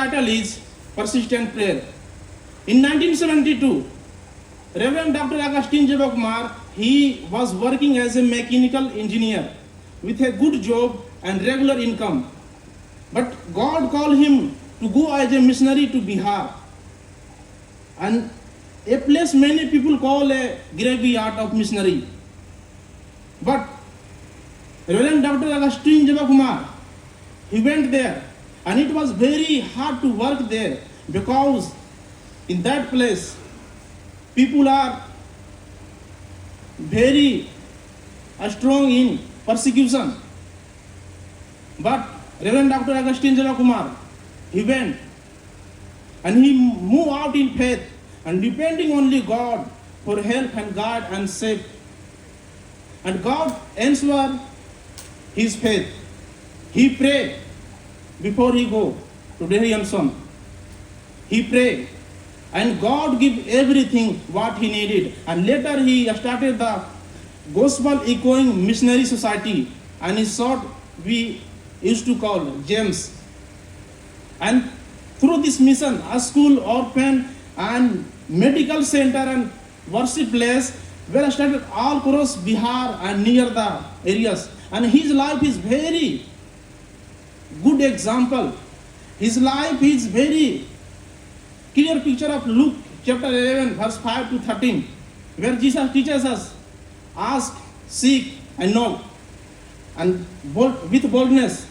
title is Persistent Prayer. In 1972, Reverend Dr. Augustine Jabakumar, he was working as a mechanical engineer with a good job and regular income. But God called him to go as a missionary to Bihar, and a place many people call a graveyard of missionary. But Reverend Dr. Augustine Jabakumar, he went there, and it was very hard to work there because in that place people are very strong in persecution. But Reverend Dr. Augustine Jabakumar, he went and he moved out in faith and depending only God for help and guide and save. And God answered his faith. He prayed before he go to Delhi and son. He prayed and God gave everything what he needed. And later he started the Gospel Echoing Missionary Society, and in short we used to call James. And through this mission, a school, orphan and medical center and worship place were started all across Bihar and near the areas. And his life is very good example. His life is very clear picture of Luke chapter 11 verse 5 to 13, where Jesus teaches us, ask, seek and knock, and with boldness,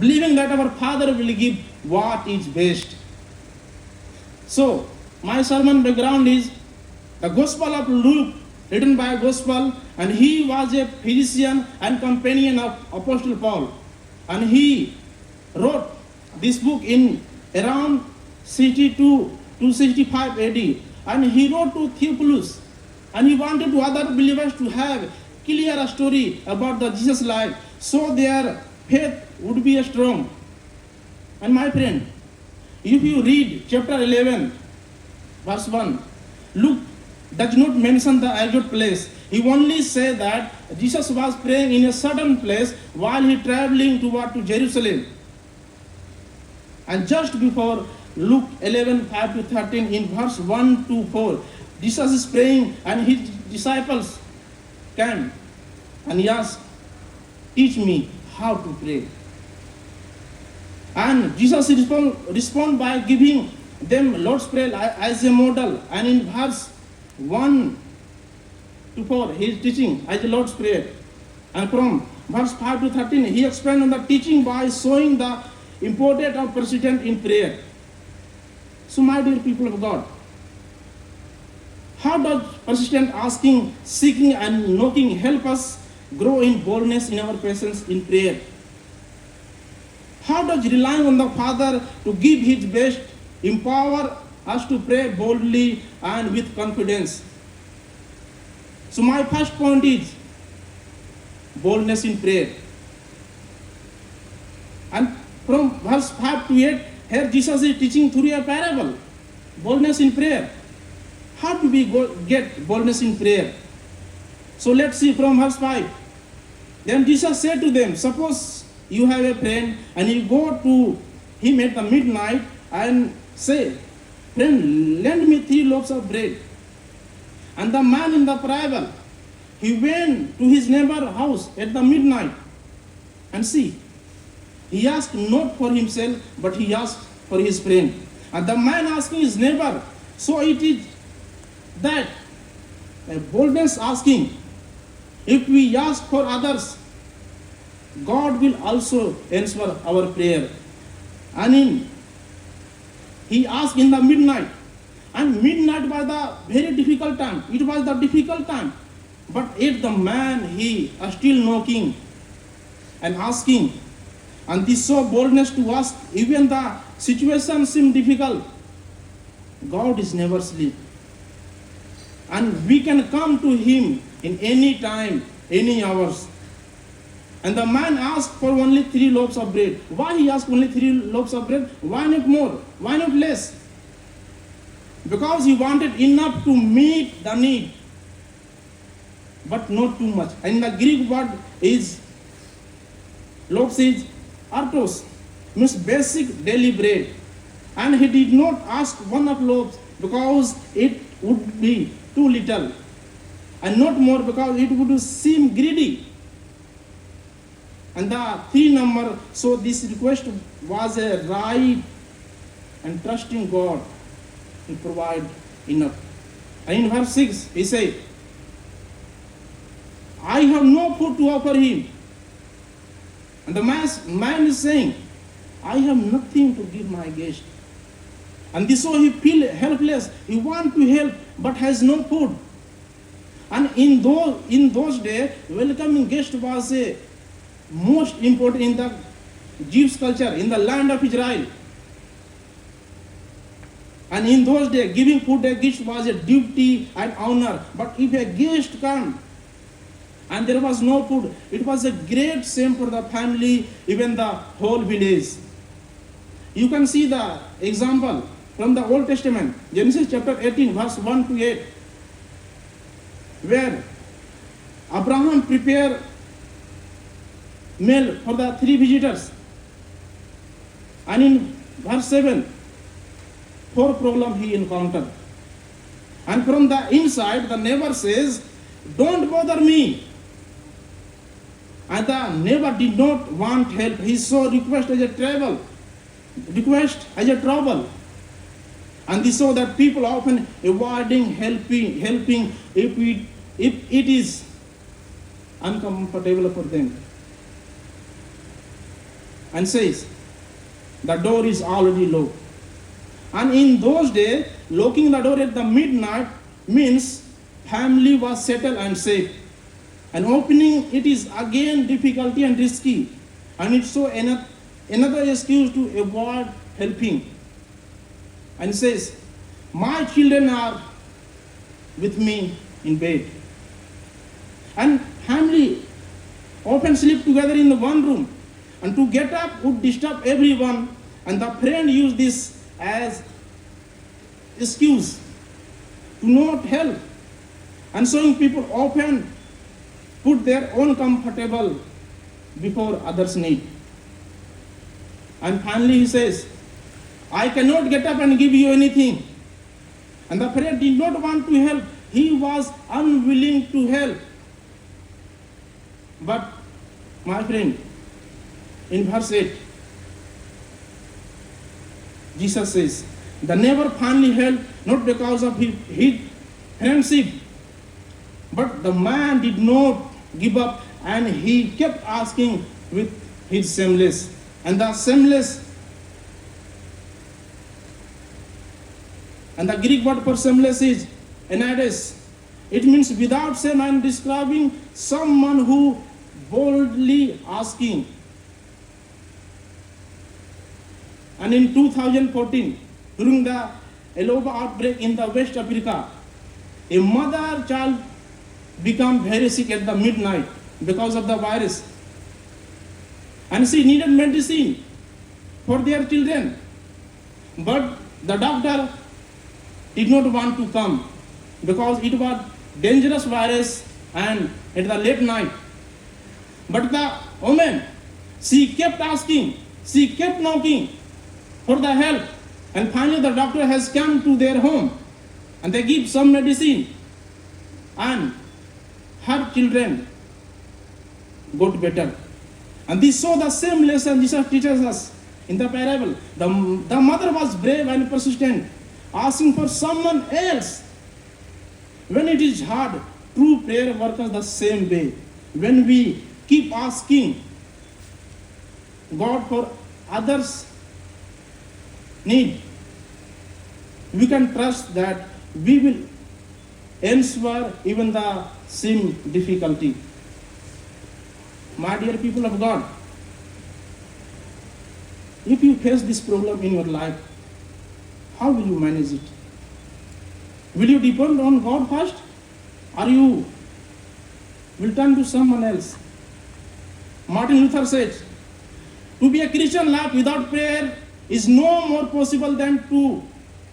believing that our Father will give what is best. So, my sermon background is the Gospel of Luke, written by Gospel, and he was a physician and companion of Apostle Paul. And he wrote this book in around 62 to 65 AD. And he wrote to Theophilus, and he wanted to other believers to have clear story about the Jesus life, so their faith would be strong. And my friend, if you read chapter 11, verse 1, Luke does not mention the exact place. He only says that Jesus was praying in a certain place while he traveling toward to Jerusalem. And just before Luke 11, 5 to 13, in verse 1 to 4, Jesus is praying and his disciples came and he asked, teach me how to pray. And Jesus respond by giving them Lord's Prayer as a model. And in verse 1 to 4, he is teaching as the Lord's Prayer. And from verse 5 to 13, he explained on the teaching by showing the importance of persistence in prayer. So my dear people of God, how does persistent asking, seeking and knocking help us grow in boldness in our presence in prayer? How does relying on the Father to give his best empower us to pray boldly and with confidence? So my first point is boldness in prayer. And from verse 5 to 8, here Jesus is teaching through a parable, boldness in prayer. How do we get boldness in prayer? So let's see from verse 5. Then Jesus said to them, suppose you have a friend and you go to him at the midnight and say, friend, lend me 3 loaves of bread. And the man in the parable, he went to his neighbor's house at the midnight, and see, he asked not for himself, but he asked for his friend. And the man asking his neighbor, so it is that boldness asking, if we ask for others, God will also answer our prayer. And he asked in the midnight, and midnight was the very difficult time. It was the difficult time. But yet the man, he is still knocking and asking. And this so boldness to ask, even the situation seems difficult. God is never asleep. And we can come to him in any time, any hours. And the man asked for only 3 loaves of bread. Why he asked only 3 loaves of bread? Why not more? Why not less? Because he wanted enough to meet the need, but not too much. And the Greek word is, loaves is artos, means basic daily bread. And he did not ask one of loaves because it would be too little, and not more because it would seem greedy. And the three number, so this request was a right and trusting God to provide enough. And in verse 6, he said, I have no food to offer him. And the man is saying, I have nothing to give my guest. And this so he feels helpless. He wants to help but has no food. And in those days, welcoming guest was a most important in the Jewish culture, in the land of Israel. And in those days, giving food a guest was a duty and honor. But if a guest comes and there was no food, it was a great shame for the family, even the whole village. You can see the example from the Old Testament, Genesis chapter 18, verse 1 to 8, where Abraham prepared meal for the three visitors. And in verse 7, 4 problems he encountered. And from the inside, the neighbor says, don't bother me. And the neighbor did not want help. He saw request as a trouble. And they saw that people often avoiding helping if it is uncomfortable for them. And says, the door is already locked. And in those days, locking the door at the midnight means family was settled and safe. And opening it is again difficulty and risky. And it's so another excuse to avoid helping. And says, my children are with me in bed. And family often sleep together in the one room. And to get up would disturb everyone. And the friend used this as excuse to not help. And so people often put their own comfortable before others' need. And finally he says, I cannot get up and give you anything. And the friend did not want to help. He was unwilling to help. But my friend, in verse 8, Jesus says, the neighbor finally helped, not because of his friendship, but the man did not give up, and he kept asking with his shameless. And the shameless, and the Greek word for shameless is enides. It means without shame, and describing someone who boldly asking. And in 2014, during the Ebola outbreak in the West Africa, a mother child became very sick at the midnight because of the virus. And she needed medicine for their children. But the doctor did not want to come because it was dangerous virus and at the late night. But the woman, she kept asking, she kept knocking for the help. And finally the doctor has come to their home and they give some medicine. And her children got better. And this saw the same lesson Jesus teaches us in the parable. The mother was brave and persistent, asking for someone else. When it is hard, true prayer works the same way. When we keep asking God for others' need, we can trust that we will answer even the same difficulty. My dear people of God, if you face this problem in your life, how will you manage it? Will you depend on God first, or you will turn to someone else? Martin Luther said, to be a Christian life without prayer is no more possible than to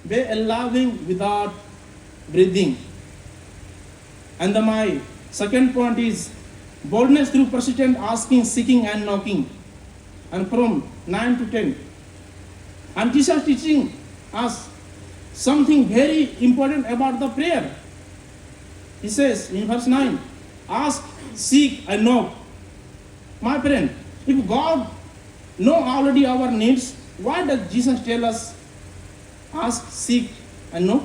be living without breathing. And my second point is boldness through persistent asking, seeking and knocking. And from 9 to 10. And Jesus teaching us something very important about the prayer. He says in verse 9, ask, seek, and knock. My friend, if God know already our needs, why does Jesus tell us ask, seek, and knock?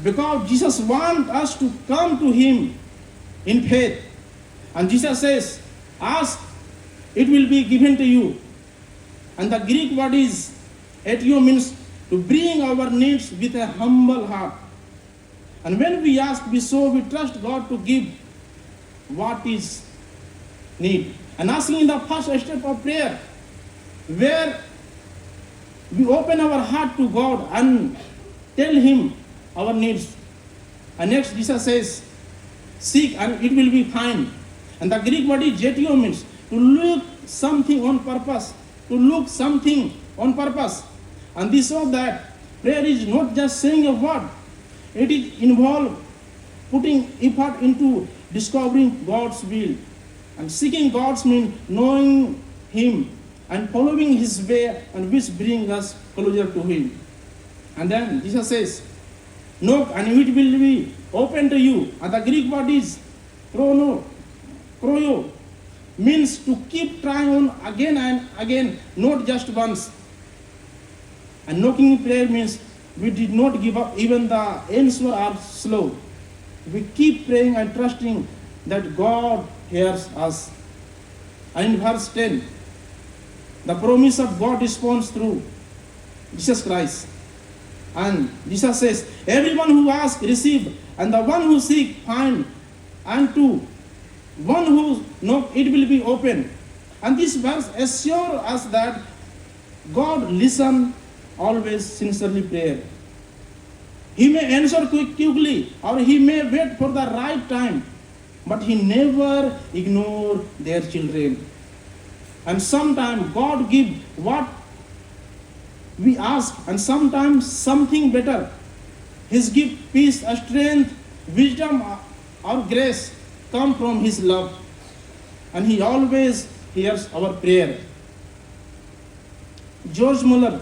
Because Jesus wants us to come to Him in faith. And Jesus says, ask, it will be given to you. And the Greek word is etio, means to bring our needs with a humble heart. And when we ask, we trust God to give what is need. And asking in the first step of prayer, where we open our heart to God and tell Him our needs. And next Jesus says, seek and it will be found. And the Greek word is jetio, means to look something on purpose. To look something on purpose. And this shows that prayer is not just saying a word. It is involved putting effort into discovering God's will. And seeking God's means knowing Him and following His way, and which brings us closer to Him. And then Jesus says, knock and it will be open to you. And the Greek word is kroio, means to keep trying on again and again, not just once. And knocking in prayer means we did not give up even the answer are slow. We keep praying and trusting that God hears us. And in verse 10, the promise of God responds through Jesus Christ. And Jesus says, everyone who asks, receive, and the one who seeks, find, and to one who knocks, it will be open. And this verse assures us that God listens always sincerely prayer. He may answer quickly, or He may wait for the right time, but He never ignores their children. And sometimes God gives what we ask, and sometimes something better. His gift, peace, strength, wisdom, or grace come from His love. And He always hears our prayer. George Muller,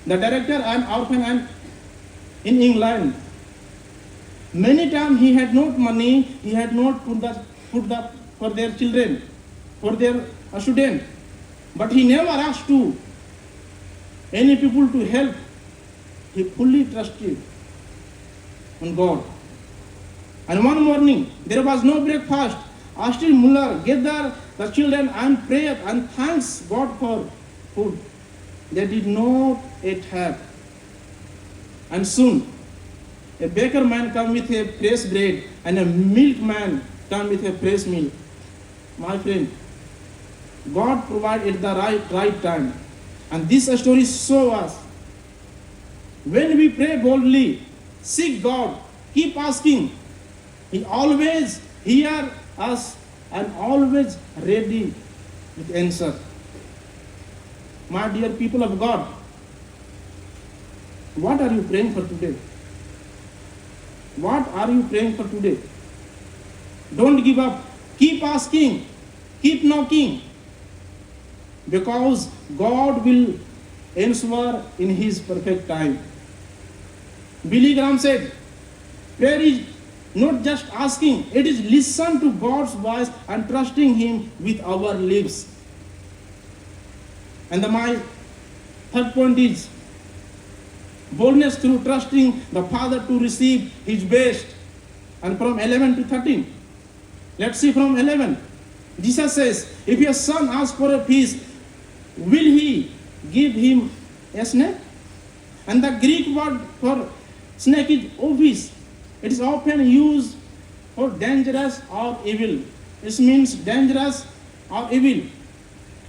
the director and orphan in England, many times he had not money, he had not put for their children, for their students, but he never asked to any people to help. He fully trusted on God. And one morning, there was no breakfast. Astrid Muller gathered the children and prayed and thanks God for food. They did not yet have. And soon, a baker man come with a fresh bread, and a milkman come with a fresh milk. My friend, God provided at the right time. And this story shows us, when we pray boldly, seek God, keep asking, He always hears us and always ready with answer. My dear people of God, what are you praying for today? What are you praying for today? Don't give up. Keep asking. Keep knocking. Because God will answer in His perfect time. Billy Graham said, prayer is not just asking, it is listen to God's voice and trusting Him with our lips. And my third point is boldness through trusting the Father to receive His best. And from 11 to 13, let's see from 11. Jesus says, if your son asks for a fish, will He give him a snake? And the Greek word for snake is ovis. It is often used for dangerous or evil. It means dangerous or evil.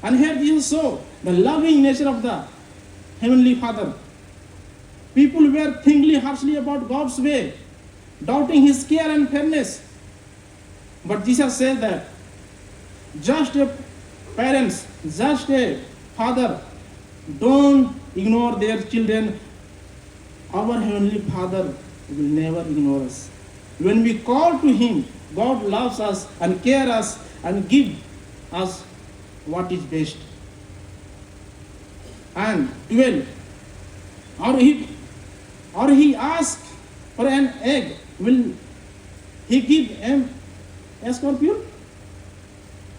And here Jesus shows the loving nature of the Heavenly Father. People were thinking harshly about God's way, doubting His care and fairness. But Jesus said that just a parents, just a father, don't ignore their children. Our Heavenly Father will never ignore us. When we call to Him, God loves us and cares us and gives us what is best. And 12, or he asks for an egg, will he give him a scorpion?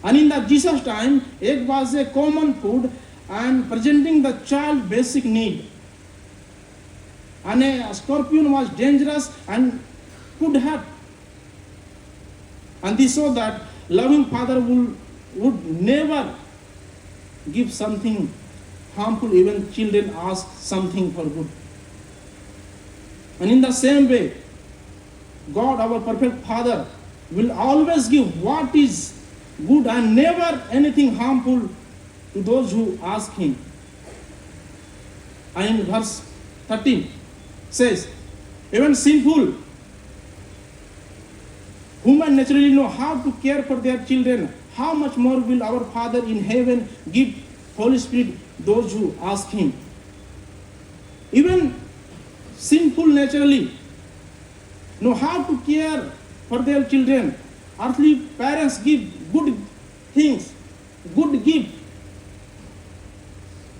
And in the Jesus time, egg was a common food and presenting the child basic need. And a scorpion was dangerous and could hurt. And this so that loving father would never give something harmful even children ask something for good. And in the same way, God, our perfect Father, will always give what is good and never anything harmful to those who ask Him. And in verse 13 says, even sinful women naturally know how to care for their children. How much more will our Father in heaven give Holy Spirit those who ask Him? Even sinful naturally know how to care for their children. Earthly parents give good things, good gift.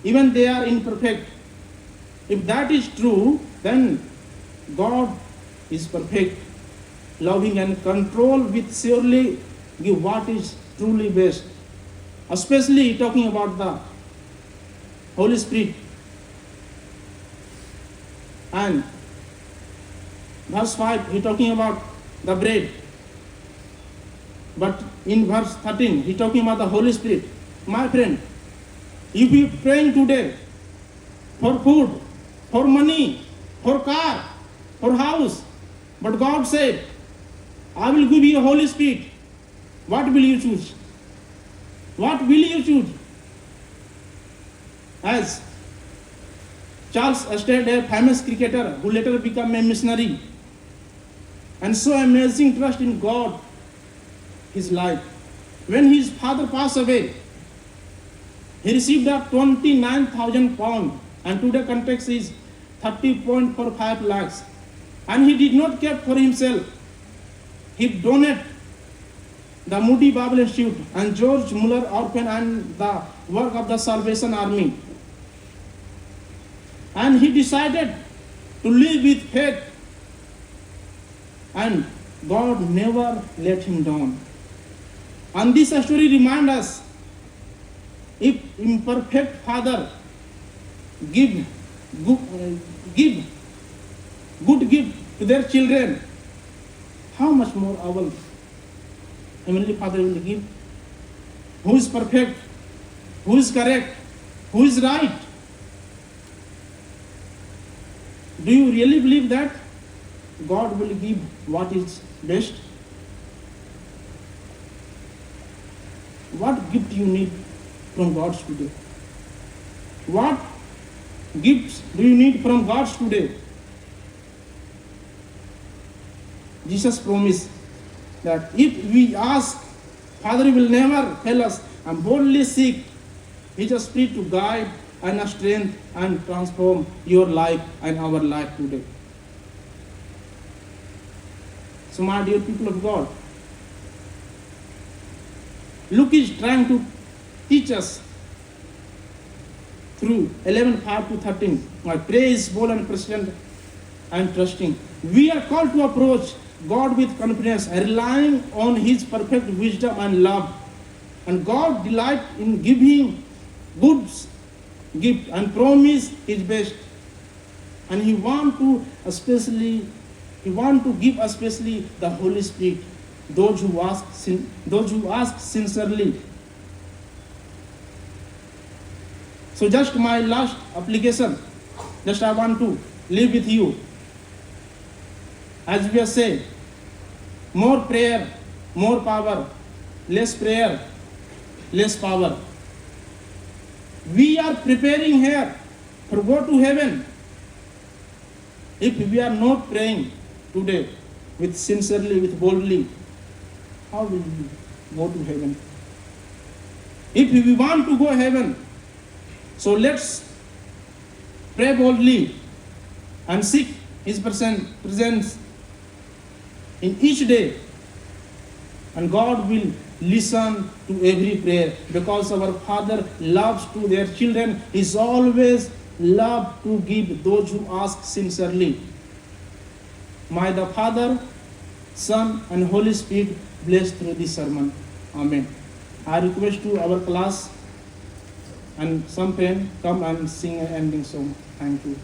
Even they are imperfect. If that is true, then God is perfect, loving and control with surely give what is truly best. Especially talking about the Holy Spirit. And verse 5, he talking about the bread. But in verse 13, he talking about the Holy Spirit. My friend, if you praying today for food, for money, for car, for house, but God said, I will give you a Holy Spirit, what will you choose? What will you choose? As Charles Astad, a famous cricketer who later became a missionary, and so amazing trust in God, his life. When his father passed away, he received a 29,000 pound, and today context is 30.45 lakhs. And he did not keep for himself. He donated the Moody Bible Institute and George Muller Orphan and the work of the Salvation Army. And he decided to live with faith. And God never let him down. And this story reminds us, if imperfect father give good gift to their children, how much more our Heavenly Father will give? Who is perfect? Who is correct? Who is right? Do you really believe that God will give what is best? What gift you need from God today? What gifts do you need from God today? Jesus promised that if we ask, Father will never fail us, and boldly seek His Spirit to guide and strengthen and transform your life and our life today. So my dear people of God, Luke is trying to teach us through 11:5 to 13. My prayer is bold and persistent and trusting. We are called to approach God with confidence, relying on His perfect wisdom and love. And God delights in giving good gift and promise His best. And He want to give especially the Holy Spirit, those who ask sincerely. So just my last application, just I want to leave with you. As we have said, more prayer, more power, less prayer, less power. We are preparing here for go to heaven. If we are not praying today with sincerely, with boldly, how will we go to heaven? If we want to go heaven, so let's pray boldly and seek His presence in each day, and God will listen to every prayer, because our Father loves to their children. He is always love to give those who ask sincerely. May the Father, Son, and Holy Spirit bless through this sermon. Amen. I request to our class and some friend come and sing an ending song. Thank you.